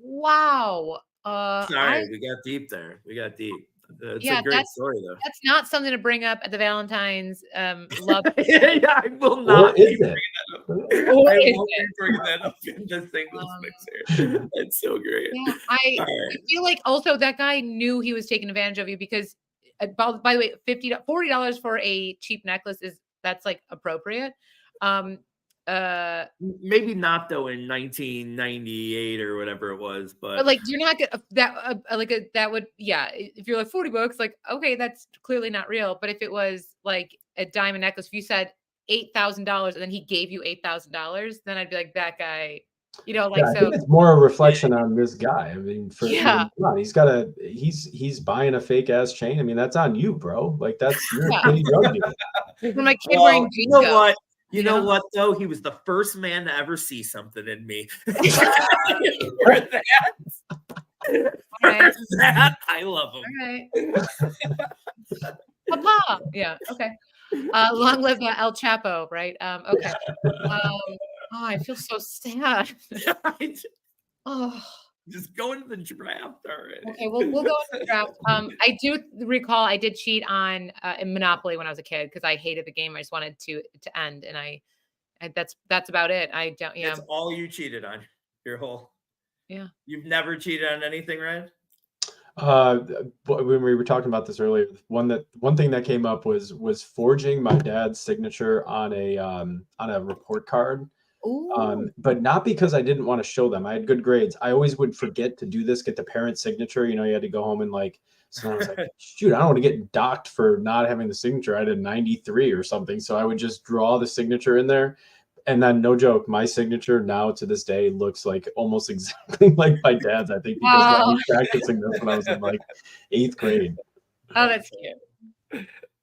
Wow. Sorry, we got deep there. It's a great story, though. That's not something to bring up at the Valentine's love. Yeah, I will not bring that up in the singles mixer. That's so great. Yeah, I feel like also that guy knew he was taking advantage of you because, by the way, $40 for a cheap necklace that's like appropriate. Maybe not though in 1998 or whatever it was, but like you're not gonna that would if you're like $40, like okay, that's clearly not real. But if it was like a diamond necklace, if you said $8,000 and then he gave you $8,000, then I'd be like that guy, I think it's more a reflection on this guy. I mean, he's buying a fake ass chain. I mean, that's on you, bro. Like you're a shitty drug dealer. For my kid wearing jeans. You know what, though? He was the first man to ever see something in me. For that, I love him. Right. Papa. Yeah, okay. Long live El Chapo, right? Okay. I feel so sad. Just go into the draft already. Okay, we'll go into the draft. I do recall I did cheat on in Monopoly when I was a kid because I hated the game. I just wanted to end, and I that's about it. I don't. Yeah, that's all you cheated on. Your whole. Yeah. You've never cheated on anything, Ryan? When we were talking about this earlier, one thing that came up was forging my dad's signature on a report card. But not because I didn't want to show them. I had good grades. I always would forget to do this, get the parent signature. You had to go home and so I was like, shoot, I don't want to get docked for not having the signature. I had a 93 or something. So I would just draw the signature in there. And then no joke, my signature now to this day looks like almost exactly like my dad's. I think because I was practicing this when I was in 8th grade. Oh, that's cute.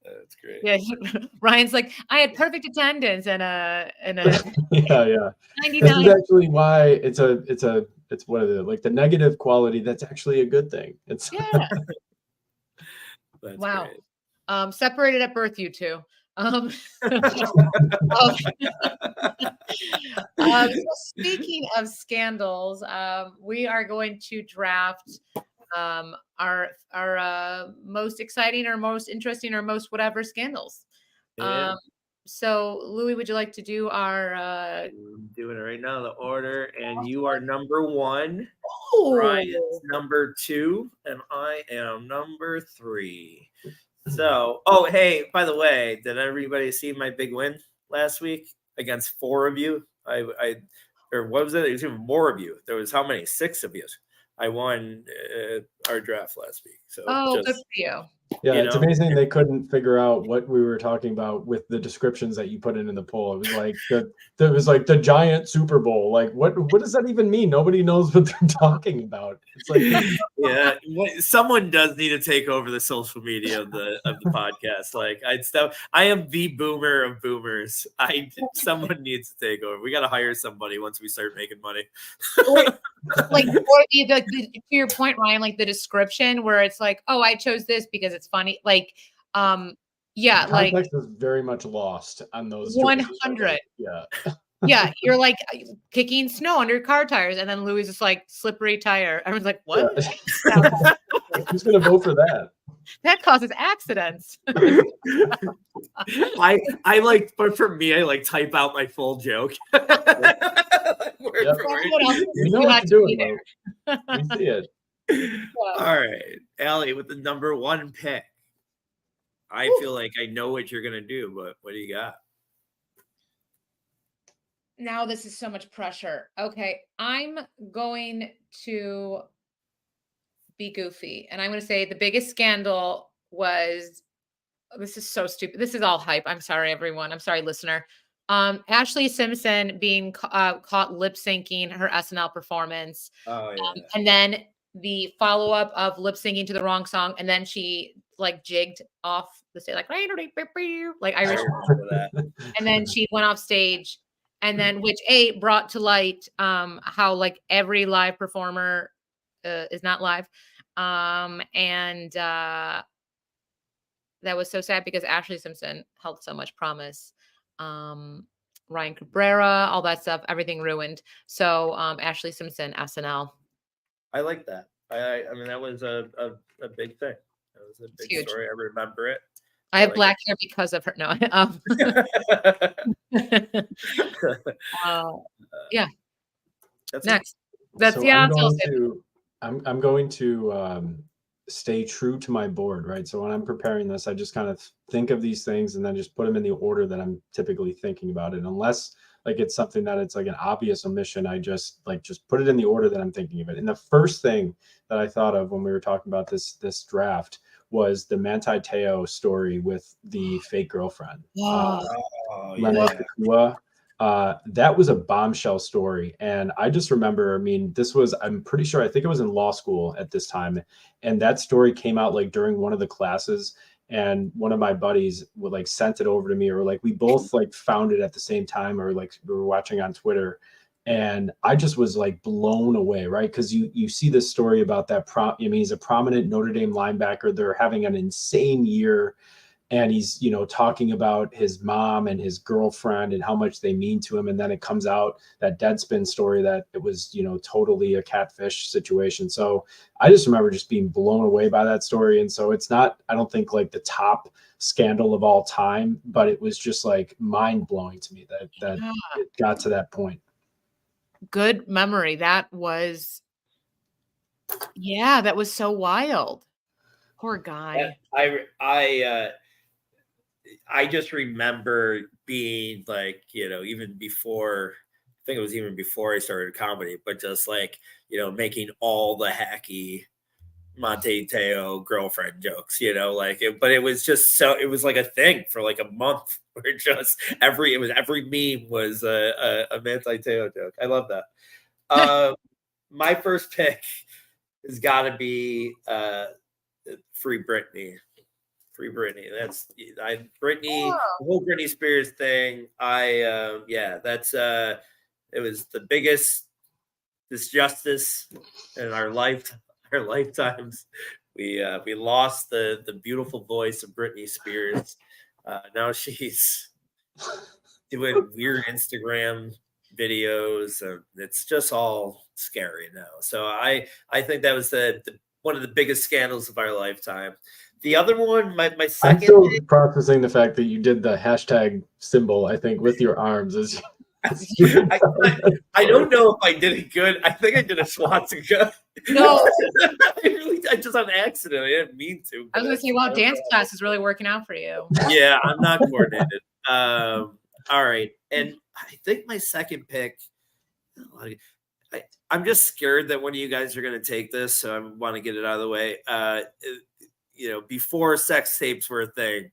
That's great. Yeah, Ryan's like, I had perfect attendance and a yeah. 99. This is actually why it's what is it, like the negative quality that's actually a good thing. It's wow. Great. Separated at birth, you two. Um, so speaking of scandals, we are going to draft our most exciting or most interesting or most whatever scandals. Yeah. So Louis, would you like to do our I'm doing it right now, the order, and you are number 1. Oh, Ryan's number 2, and I am number 3. So, oh, hey, by the way, did everybody see my big win last week against 4 of you? Or what was it? It was even more of you. There was how many? 6 of you. I won our draft last week. So, good for you. Yeah, You it's know? amazing they couldn't figure out what we were talking about with the descriptions that you put in the poll. It was like the giant Super Bowl. Like what does that even mean? Nobody knows what they're talking about. It's like Yeah, someone does need to take over the social media of the podcast. Like I am the boomer of boomers. Someone needs to take over. We got to hire somebody once we start making money. Like or to your point, Ryan, like the description where it's like, oh, I chose this because it's funny. Like, yeah, like context is very much lost on those 100. Yeah. Yeah, you're like kicking snow under your car tires, and then Louis is like slippery tire. Everyone's like, what? Yeah. Who's gonna vote for that? That causes accidents. I like, but for me, I like type out my full joke. Word for word. You know what you're doing, though. We see it. All right, Allie, with the number 1 pick. I feel like I know what you're gonna do, but what do you got? Now this is so much pressure. Okay, I'm going to be goofy, and I'm going to say the biggest scandal was. This is so stupid. This is all hype. I'm sorry, everyone. I'm sorry, listener. Ashley Simpson being caught lip syncing her SNL performance. Oh yeah. And then the follow up of lip syncing to the wrong song, and then she like jigged off the stage, like Irish, I remember that. and then she went off stage, and then which brought to light how like every live performer is not live, and that was so sad because Ashley Simpson held so much promise. Ryan Cabrera, all that stuff, everything ruined. So Ashley Simpson, SNL. I like that. I mean, that was a big thing. That was a big huge. story. I remember it. I have black hair because of her. No. Yeah. Next. That's so I'm going to stay true to my board, right? So when I'm preparing this, I just kind of think of these things and then just put them in the order that I'm typically thinking about it. Unless like it's something that it's like an obvious omission, I just put it in the order that I'm thinking of it. And the first thing that I thought of when we were talking about this draft was the Manti Te'o story with the fake girlfriend. Lena Kakua. That was a bombshell story. And I just remember, I mean, I'm pretty sure, I think it was in law school at this time. And that story came out like during one of the classes. And one of my buddies would like sent it over to me, or like we both like found it at the same time, or like we were watching on Twitter. And I just was like blown away, right? Because you see this story about that. I mean, he's a prominent Notre Dame linebacker. They're having an insane year. And he's, talking about his mom and his girlfriend and how much they mean to him. And then it comes out that Deadspin story that it was, totally a catfish situation. So I just remember just being blown away by that story. And so it's not, I don't think like the top scandal of all time, but it was just like mind blowing to me that it got to that point. Good memory. That was so wild. Poor guy. I just remember being like, even before, I think it was even before I started comedy, but just like, making all the hacky Manti Te'o girlfriend jokes, but it was just it was like a thing for like a month where just every meme was a Manti Te'o joke. I love that. My first pick has got to be Free Britney. Free Britney. That's Britney. The whole Britney Spears thing. It was the biggest disjustice in our lifetimes. We lost the beautiful voice of Britney Spears. Now she's doing weird Instagram videos, and it's just all scary now. So I think that was the one of the biggest scandals of our lifetime. The other one, my I'm second. still processing the fact that you did the hashtag symbol, I think, with your arms. I don't know if I did it good. I think I did a swastika. No, I just on accident. I didn't mean to. I was gonna say, wow, dance class is really working out for you. Yeah, I'm not coordinated. All right, and I think my second pick. I'm just scared that one of you guys are going to take this, so I want to get it out of the way. Before sex tapes were a thing,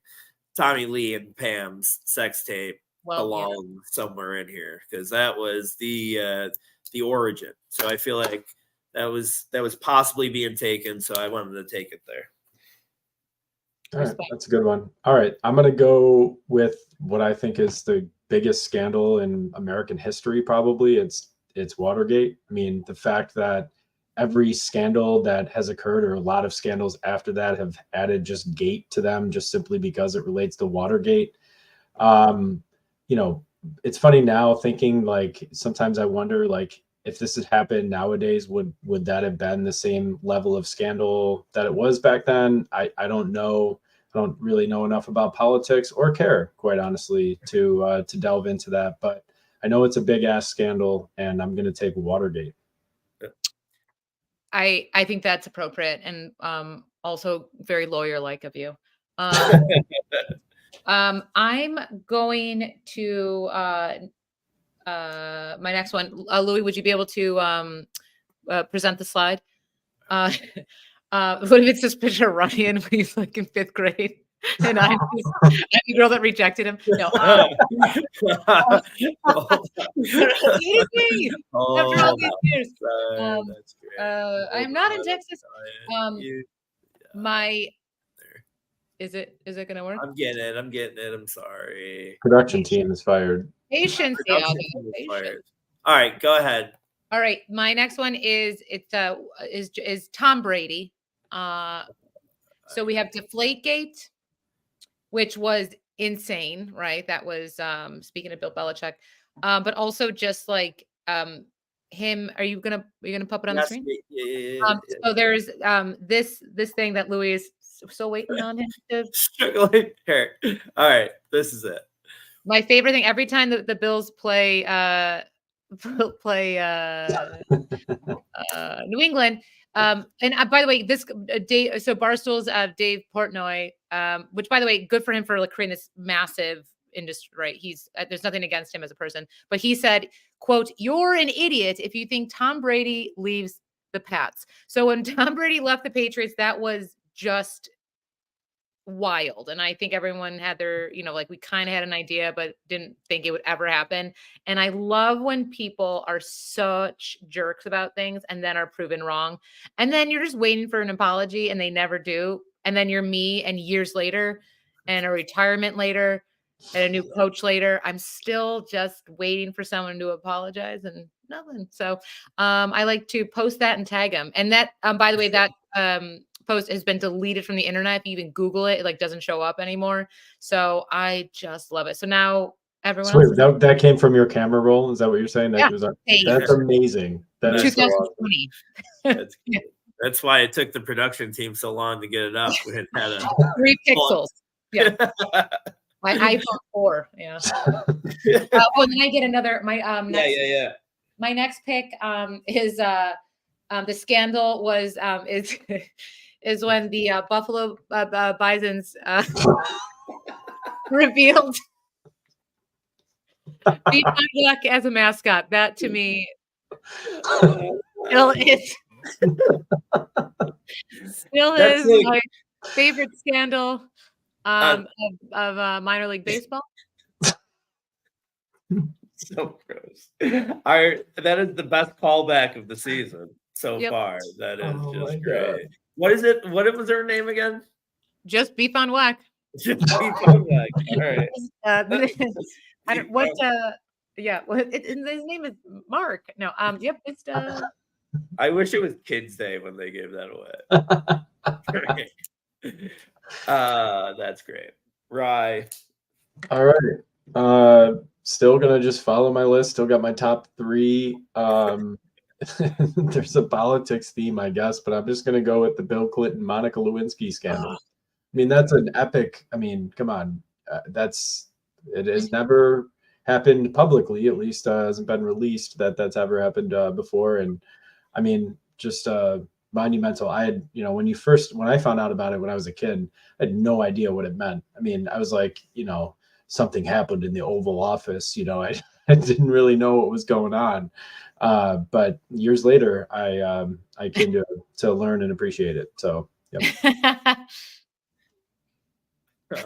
Tommy Lee and Pam's sex tape belong somewhere in here, because that was the origin. So I feel like that was possibly being taken, so I wanted to take it there. All right, that's a good one. All right, I'm going to go with what I think is the biggest scandal in American history, probably. It's Watergate. I mean, the fact that every scandal that has occurred, or a lot of scandals after that, have added just gate to them just simply because it relates to Watergate. It's funny now thinking, like, sometimes I wonder, like, if this had happened nowadays, would that have been the same level of scandal that it was back then? I don't know. I don't really know enough about politics or care, quite honestly, to delve into that. But I know it's a big ass scandal, and I'm going to take Watergate. I think that's appropriate, and also very lawyer-like of you. I'm going to my next one. Louis, would you be able to present the slide? What if it's this picture of Ryan when he's like in 5th grade? And I'm the girl that rejected him. No. After all these years. I'm not in Texas. Is it going to work? I'm getting it. I'm sorry. Production team is fired. Patience. All right, go ahead. All right, my next one is Tom Brady. So we have Deflategate, which was insane, right? That was speaking of Bill Belichick, but also just like him. Are you gonna pop it on the screen? Yeah. So there's this thing that Louis is still waiting on him to. Here. All right, this is it. My favorite thing every time the Bills play New England. And by the way, this Dave, so Barstool's Dave Portnoy, which by the way, good for him for like creating this massive industry, right? He's there's nothing against him as a person, but he said, quote, "You're an idiot if you think Tom Brady leaves the Pats." So when Tom Brady left the Patriots, that was just wild. And I think everyone had their, like we kind of had an idea, but didn't think it would ever happen. And I love when people are such jerks about things and then are proven wrong. And then you're just waiting for an apology and they never do. And then you're me, and years later and a retirement later and a new coach later, I'm still just waiting for someone to apologize and nothing. So I like to post that and tag them. And that, by the way, that post has been deleted from the internet. If you even Google it, it like doesn't show up anymore. So I just love it. So now everyone else that came from your camera roll. Is that what you're saying? Yeah. That's amazing. That is 2020. That's good. That's why it took the production team so long to get it up. We had 3 pixels. Yeah. My iPhone 4. Yeah. Then I get another. My yeah. My next pick is the scandal was is when the Buffalo Bisons revealed Beatdown Duck as a mascot. That to me still is my favorite scandal of minor league baseball. So gross. That is the best callback of the season so far. That is just great. God. What is it? What was her name again? Just Beef on Whack. Just Beef on Whack. All right. I don't what. Yeah. Well, his name is Mark. No. Yep. It's. I wish it was Kids Day when they gave that away. That's great. Rye. All right. Still gonna just follow my list. Still got my top three. There's a politics theme, I guess, but I'm just gonna go with the Bill Clinton Monica Lewinsky scandal. I mean, that's an epic. I mean, come on, it has never happened publicly. At least hasn't been released that that's ever happened before. And I mean, just monumental. I had, when I found out about it when I was a kid, I had no idea what it meant. I mean, I was like, something happened in the Oval Office. I didn't really know what was going on. But years later, I came to learn and appreciate it. So, yep.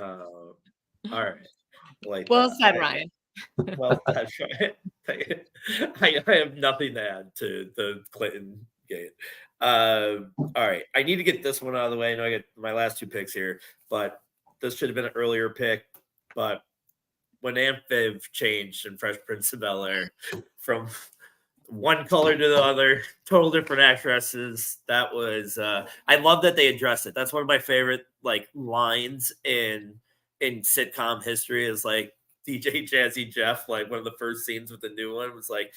All right. Well said, Ryan. Well, that's right. I have nothing to add to the Clinton gate. All right. I need to get this one out of the way. I know I get my last two picks here, but this should have been an earlier pick. But when Aunt Viv changed in Fresh Prince of Bel-Air from one color to the other, total different actresses, that was I love that they addressed it. That's one of my favorite lines in sitcom history is DJ Jazzy Jeff, one of the first scenes with the new one was like,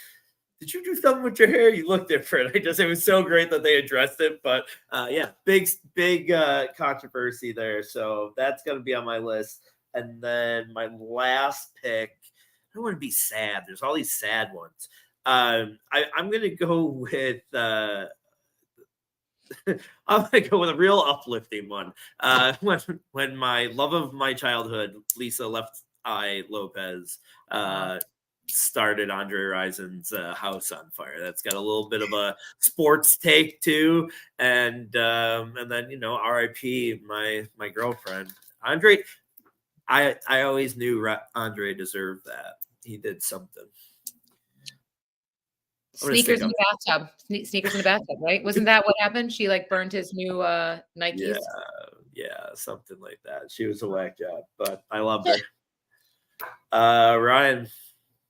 did you do something with your hair? You look different. It was so great that they addressed it. But yeah, big controversy there. So that's going to be on my list. And then my last pick, I don't want to be sad. There's all these sad ones. I'm going to go with I'm going to go with a real uplifting one. When my love of my childhood, Lisa Left Eye Lopez, started Andre Rison's house on fire. That's got a little bit of a sports take too, and then R.I.P. my girlfriend Andre. I always knew Andre deserved that. He did something. Sneakers in the bathtub. Sneakers in the bathtub, right? Wasn't that what happened? She burned his new Nikes. Yeah, something like that. She was a whack job, but I loved her. Ryan,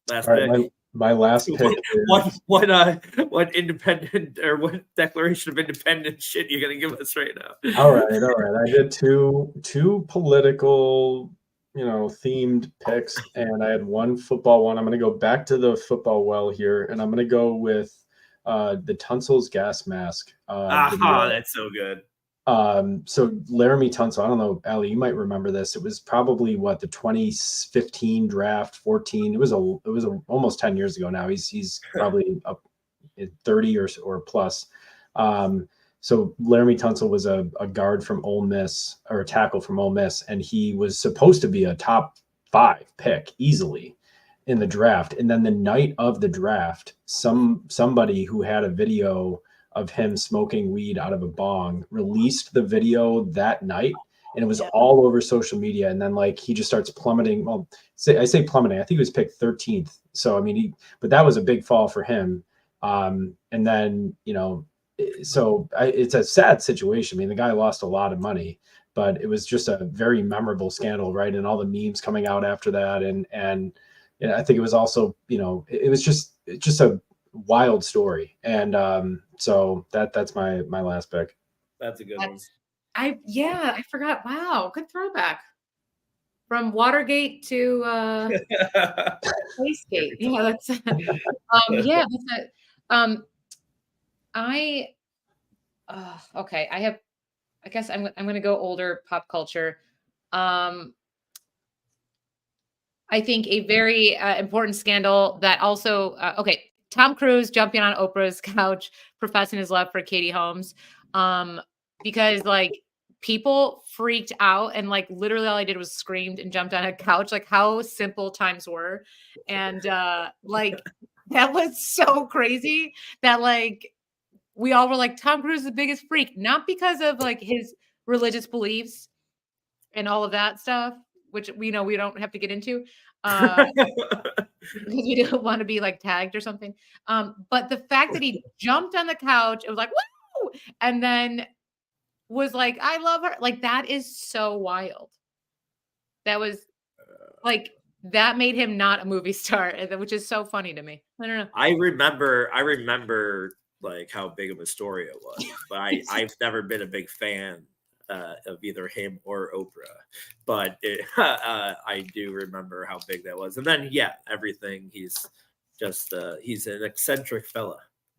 last pick. My last pick. What independent or what Declaration of Independence shit you're gonna give us right now? All right. I did two political, themed picks, and I had one football one. I'm going to go back to the football well here, and I'm going to go with the Tunsil's gas mask. That's so good. So Laramie Tunsil, I don't know, Ali, you might remember this. It was probably the 2015 draft, 14. It was almost 10 years ago now. He's probably up at 30 or plus. So Laramie Tunsil was a guard from Ole Miss, or a tackle from Ole Miss, and he was supposed to be a top 5 pick easily in the draft. And then the night of the draft, somebody who had a video of him smoking weed out of a bong released the video that night, and it was all over social media. And then he just starts plummeting. Well, I say plummeting. I think he was picked 13th. So I mean, but that was a big fall for him. And then so it's a sad situation. I mean, the guy lost a lot of money, but it was just a very memorable scandal, right? And all the memes coming out after that, and I think it was also, it was just a wild story. And so that's my last pick. That's a good one. I forgot. Wow, good throwback. From Watergate to Spacegate. Yeah, that's okay. I guess I'm going to go older pop culture. I think a very important scandal that also Tom Cruise jumping on Oprah's couch, professing his love for Katie Holmes, because people freaked out, and literally all I did was screamed and jumped on a couch, how simple times were, and that was so crazy that we all were like, Tom Cruise is the biggest freak, not because of his religious beliefs and all of that stuff, which we don't have to get into. Because we don't want to be tagged or something. But the fact that he jumped on the couch, it was woo! And then was I love her. That is so wild. That was that made him not a movie star, which is so funny to me. I don't know. I remember how big of a story it was, but I've never been a big fan of either him or Oprah, but I do remember how big that was. And then everything. He's an eccentric fella.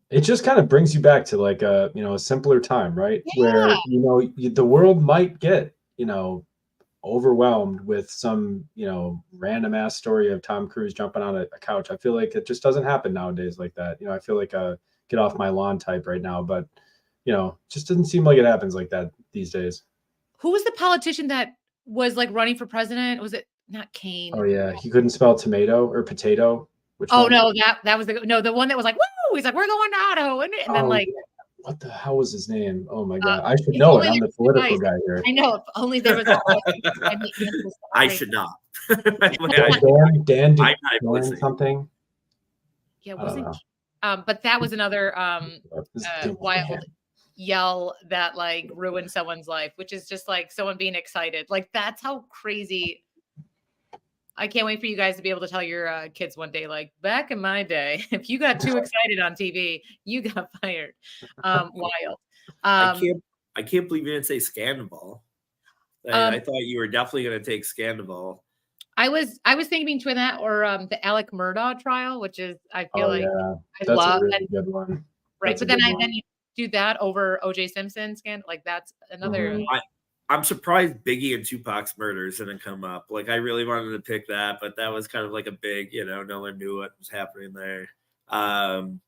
It just kind of brings you back to like a simpler time, right? Yeah. Where the world might get overwhelmed with some random ass story of Tom Cruise jumping on a couch. I feel like it just doesn't happen nowadays like that. I feel like a get off my lawn type right now, but just doesn't seem like it happens like that these days. Who was the politician that was like running for president? Was it not Kane? Oh yeah, he couldn't spell tomato or potato. Oh no, that was the one that was like, woo! He's like, we're going to Idaho, and then like, what the hell was his name? Oh my god, I should know it. I'm the political guy here. I know. If only there was. I should not. Dan I'm not doing something. Yeah, wasn't. But that was another wild yell that like ruined someone's life, which is just like someone being excited. Like that's how crazy. I can't wait for you guys to be able to tell your kids one day, like back in my day, if you got too excited on TV, you got fired. Wild. I can't believe you didn't say Scandival. I thought you were definitely going to take Scandival. I was thinking between that or the Alec Murdaugh trial, which is I feel like I love a really good one. Right, but then you do that over O.J. Simpson scandal. Like that's another. Mm-hmm. I'm surprised Biggie and Tupac's murders didn't come up. Like I really wanted to pick that, but that was kind of like a big, no one knew what was happening there. Milli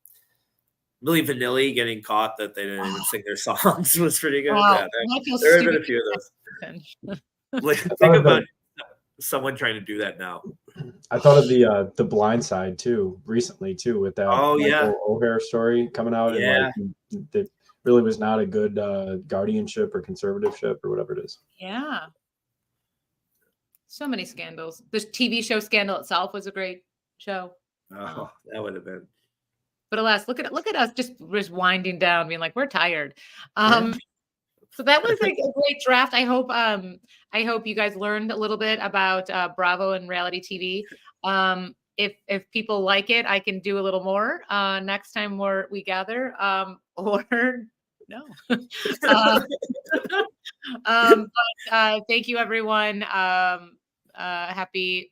Vanilli getting caught that they didn't even sing their songs was pretty good. Wow, there have been a few of those. Like, think about someone trying to do that now. I thought of the Blind Side too recently too with that Michael O'Hare story coming out. Yeah. And it really was not a good guardianship or conservatorship or whatever it is. Yeah. So many scandals. The TV show Scandal itself was a great show. Oh, that would have been. But alas, look at us just winding down, being like, we're tired. So that was like a great draft. I hope you guys learned a little bit about Bravo and reality TV. If people like it, I can do a little more next time we gather. Or no. But thank you, everyone. Happy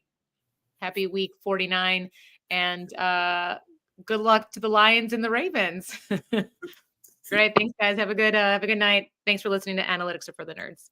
week 49, and good luck to the Lions and the Ravens. Great, thanks, guys. Have a good night. Thanks for listening to Analytics are for the Nerds.